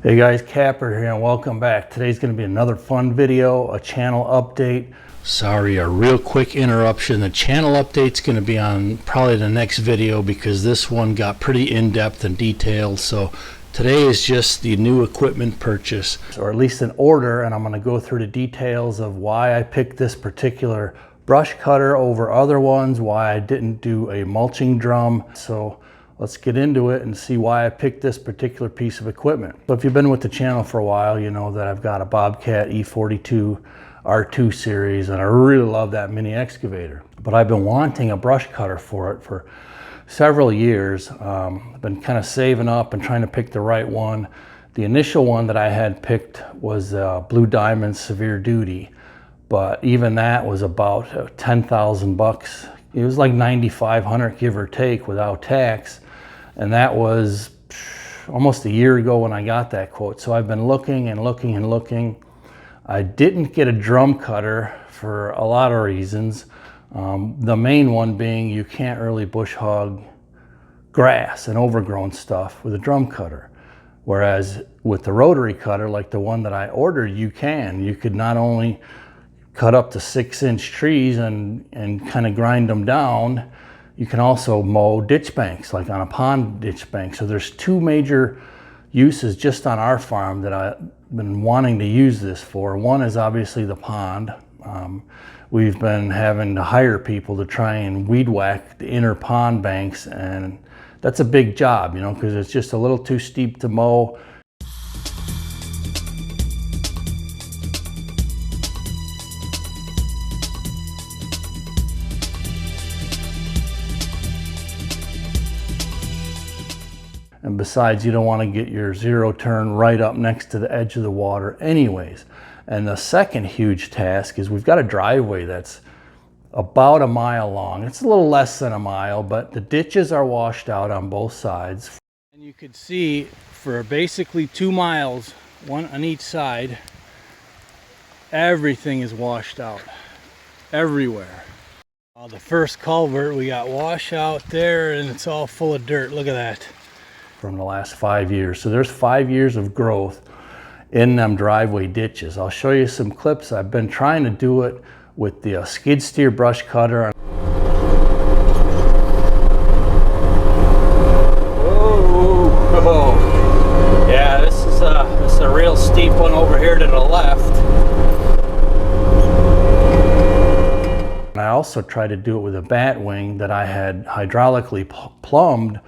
Hey guys, Kapper here and welcome back. Today's going to be another fun video, a channel update. Sorry, a real quick interruption. The channel update's going to be on probably the next video because this one got pretty in-depth and detailed. So today is just the new equipment purchase, or at least an order, and I'm going to go through the details of why I picked this particular brush cutter over other ones, why I didn't do a mulching drum. So let's get into it and see why I picked this particular piece of equipment. So if you've been with the channel for a while, you know that I've got a Bobcat E42 R2 series, and I really love that mini excavator. But I've been wanting a brush cutter for it for several years. I've been kind of saving up and trying to pick the right one. The initial one that I had picked was Blue Diamond Severe Duty, but even that was about 10,000 bucks. It was like 9,500 give or take without tax. And that was almost a year ago when I got that quote. So I've been looking and looking and looking. I didn't get a drum cutter for a lot of reasons. The main one being you can't really bush hog grass and overgrown stuff with a drum cutter. Whereas with the rotary cutter, like the one that I ordered, you can. You could not only cut up to 6-inch trees and kind of grind them down, you can also mow ditch banks, like on a pond ditch bank. So there's two major uses just on our farm that I've been wanting to use this for. One is obviously the pond. We've been having to hire people to try and weed whack the inner pond banks, and that's a big job, you know, because it's just a little too steep to mow. And besides, you don't want to get your zero turn right up next to the edge of the water anyways. And the second huge task is we've got a driveway that's about a mile long. It's a little less than a mile, but the ditches are washed out on both sides. And you could see for basically 2 miles, one on each side, everything is washed out, everywhere. The first culvert, we got washout there, and it's all full of dirt. Look at that. From the last 5 years. So there's 5 years of growth in them driveway ditches. I'll show you some clips. I've been trying to do it with the skid steer brush cutter. Oh, yeah, this is a real steep one over here to the left. And I also tried to do it with a bat wing that I had hydraulically plumbed,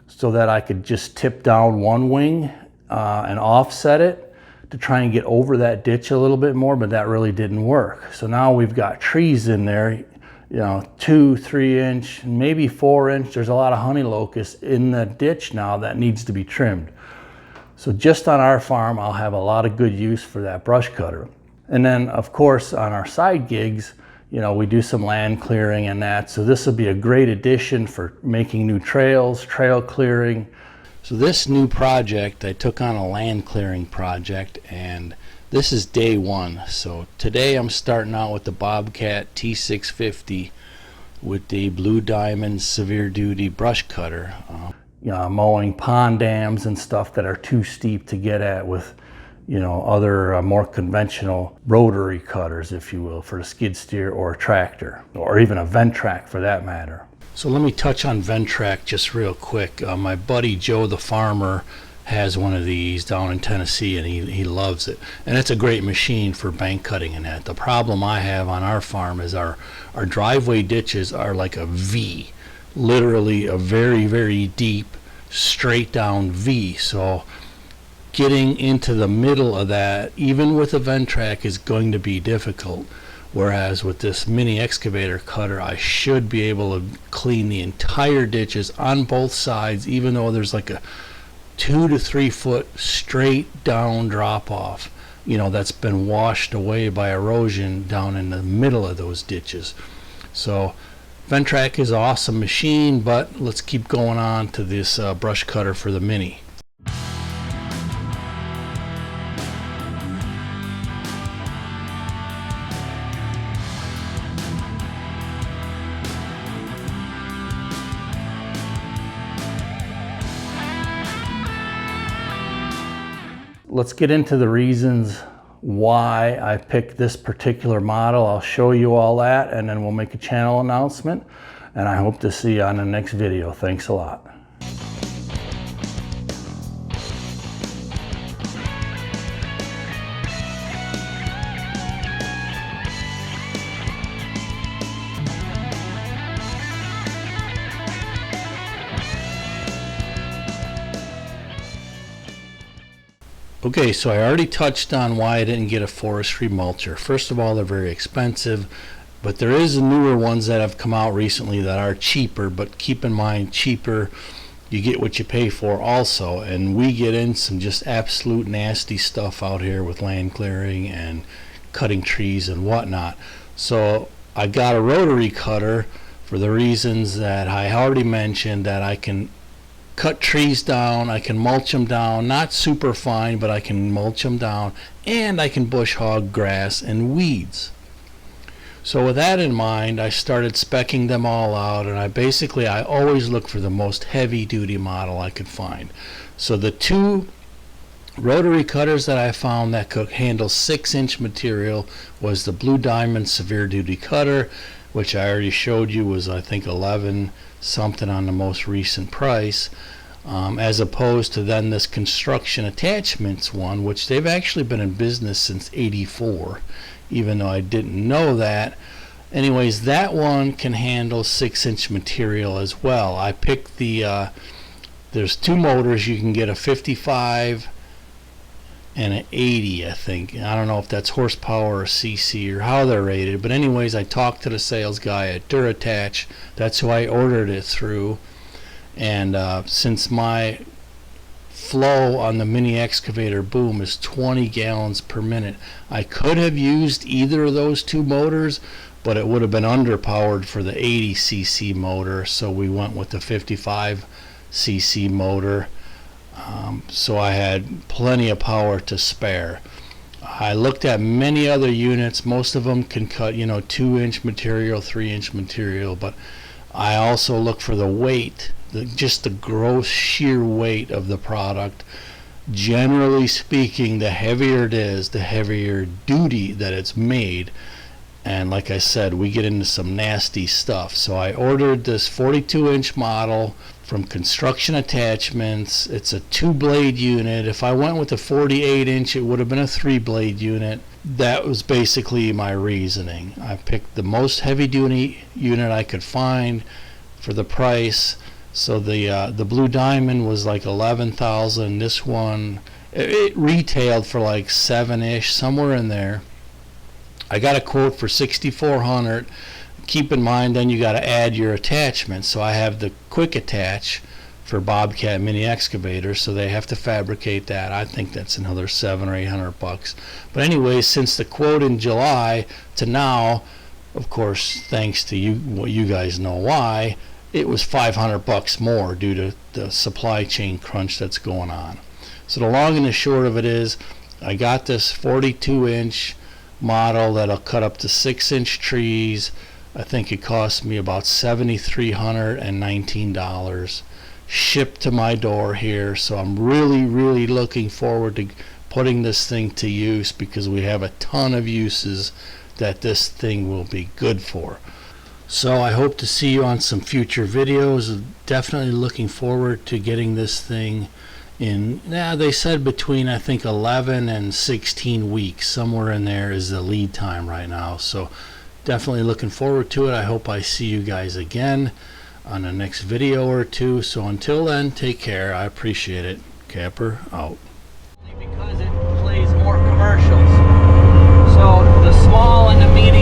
so that I could just tip down one wing and offset it to try and get over that ditch a little bit more, but that really didn't work. So now we've got trees in there, you know, 2-3 inch, maybe 4 inch. There's a lot of honey locust in the ditch now that needs to be trimmed. So just on our farm, I'll have a lot of good use for that brush cutter. And then of course on our side gigs, you know, we do some land clearing and that. So this will be a great addition for making new trails, trail clearing. So this new project, I took on a land clearing project, and this is day one. So today I'm starting out with the Bobcat T650 with the Blue Diamond Severe Duty brush cutter. You know, mowing pond dams and stuff that are too steep to get at with, you know, other more conventional rotary cutters, if you will, for a skid steer or a tractor, or even a Ventrac for that matter. So let me touch on Ventrac just real quick. My buddy Joe the farmer has one of these down in Tennessee, and he loves it. And it's a great machine for bank cutting and that. The problem I have on our farm is our driveway ditches are like a V, literally a very, very deep, straight down V. So getting into the middle of that, even with a Ventrac, is going to be difficult. Whereas with this mini excavator cutter, I should be able to clean the entire ditches on both sides, even though there's like a 2 to 3 foot straight down drop off, you know, that's been washed away by erosion down in the middle of those ditches. So Ventrac is an awesome machine, but let's keep going on to this brush cutter for the mini. let's get into the reasons why I picked this particular model. I'll show you all that, and then we'll make a channel announcement, and I hope to see you on the next video. Thanks a lot. Okay, so I already touched on why I didn't get a forestry mulcher. First of all, they're very expensive, but there is newer ones that have come out recently that are cheaper, but keep in mind, cheaper, you get what you pay for also, and we get in some just absolute nasty stuff out here with land clearing and cutting trees and whatnot. So I got a rotary cutter for the reasons that I already mentioned, that I can cut trees down, I can mulch them down, not super fine, but I can mulch them down, and I can bush hog grass and weeds. So with that in mind, I started speccing them all out, and I always look for the most heavy duty model I could find. So the two rotary cutters that I found that could handle 6-inch material was the Blue Diamond Severe Duty Cutter, which I already showed you was, I think, 11 something on the most recent price, as opposed to then this Construction Attachments one, which they've actually been in business since '84, even though I didn't know that. Anyways, that one can handle 6-inch material as well. I picked the there's two motors. You can get a 55 and an 80, I think. I don't know if that's horsepower or cc or how they're rated, but anyways, I talked to the sales guy at Duratach. That's who I ordered it through, and since my flow on the mini excavator boom is 20 gallons per minute, I could have used either of those two motors, but it would have been underpowered for the 80 cc motor, so we went with the 55 cc motor. So I had plenty of power to spare. I looked at many other units. Most of them can cut, 2-inch material, 3-inch material, but I also look for the weight, just the gross sheer weight of the product. Generally speaking, the heavier it is, the heavier duty that it's made. And like I said, we get into some nasty stuff. So I ordered this 42-inch model from Construction Attachments. It's a 2-blade unit. If I went with the 48-inch, it would have been a 3-blade unit. That was basically my reasoning. I picked the most heavy-duty unit I could find for the price. So the Blue Diamond was like $11,000. This one, it retailed for like 7-ish, somewhere in there. I got a quote for $6,400. Keep in mind, then you got to add your attachments. So I have the quick attach for Bobcat mini excavator, so they have to fabricate that. I think that's another $700 or $800. But anyway, since the quote in July to now, of course, thanks to you, what you guys know why, it was $500 more due to the supply chain crunch that's going on. So the long and the short of it is, I got this 42-inch model that'll cut up to 6-inch trees. I think it cost me about $7,319 shipped to my door here. So I'm really looking forward to putting this thing to use, because we have a ton of uses that this thing will be good for. So I hope to see you on some future videos. Definitely looking forward to getting this thing in, they said between, I think, 11 and 16 weeks, somewhere in there is the lead time right now. So definitely looking forward to it. I hope I see you guys again on the next video or two. So until then, take care. I appreciate it. Kapper out. Because it plays more commercials. So the small and the medium